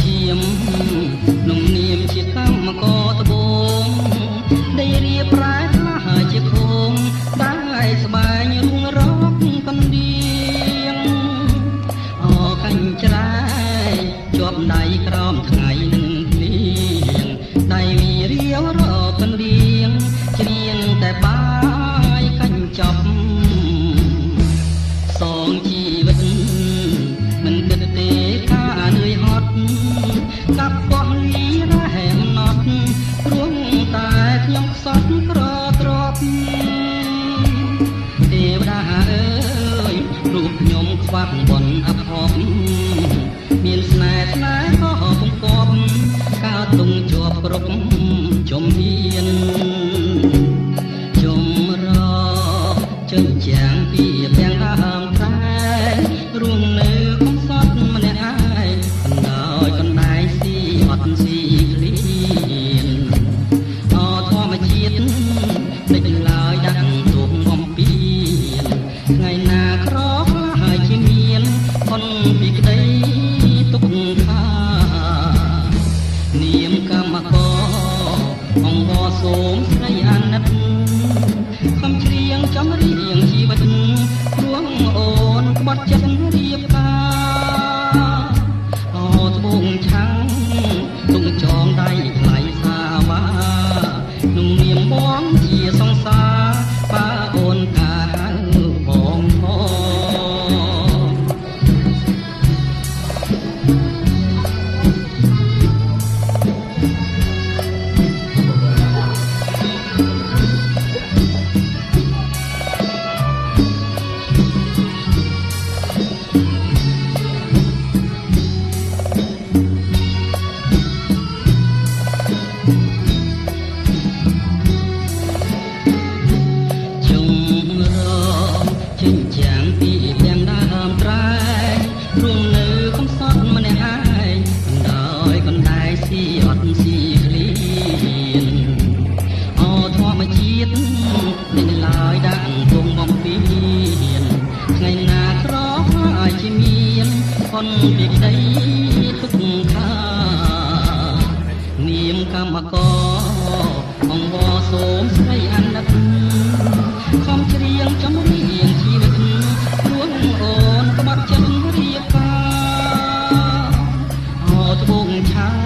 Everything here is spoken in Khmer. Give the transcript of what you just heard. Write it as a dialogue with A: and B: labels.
A: ឈាមនំនាមជាកម្មករត្បូងได้រៀបប្រែខ្លះជាភូមិได้ស្បែងរុងរកកណ្ដៀងអកាញ់ច្រែជាប់ដៃក្រោមថ្ងៃនឹងភ្លៀងដៃមីរៀវរកកណ្ដៀងច្រៀងតែបាយកាញ់ចប់សងជីវិតមិនគិតទេការនឿយហត់កាប់បោះលីរហែមណត់រួងតែខ្ញុំខ្សត់ក្រទ្របទេវតាអើយរូបខ្ញុំខ្វះបនអភ័ព្វមានស្នេហ៍ក៏ពងកប់កើតទុំជាប់គ្រប់ជំហានជំរចិញ្ចាំងពីទាំងដើមត្រែរួមនៅកំសត់ម្នាក់ឯងកណ្ដោយកណ្ដែងស៊ីអត់ស៊ីឃ្លៀនអធម្មជាតិតិចឡើយដាក់ទុំបំពីនថ្ងៃណាក្រហើយជាមានផុនពីក្តីទុកខានាមកម្មករអង្គវសូមស្រីអាណិតខំច្រៀងចំរៀងជីវិតរួងអូនក្បត់ចិត្តរៀបការអូត្បូងឆាំងទុកចងដៃថ្លៃសាវាนุ่มនាមបងជាសង្សារប៉ាអូនកាហៅបងផងចិញ្ចាំងពីទាំងដើមត្រែរួមនៅកំសត់ម្នាក់ឯងកណ្ដោយកណ្ដែងស៊ីអត់ស៊ីឃ្លៀនអធម្មជាតិនឹងឡើយដាក់ទុំបំពីនថ្ងៃណាក្រហើយជាមានផុនពីក្តីទុកខានាមកម្មករអង្គវសូមស្រីអាណិតខំច្រៀងចំរៀងជីវិតរួងអូនក្បត់ចិត្តរៀបការអូត្បូងឆាំង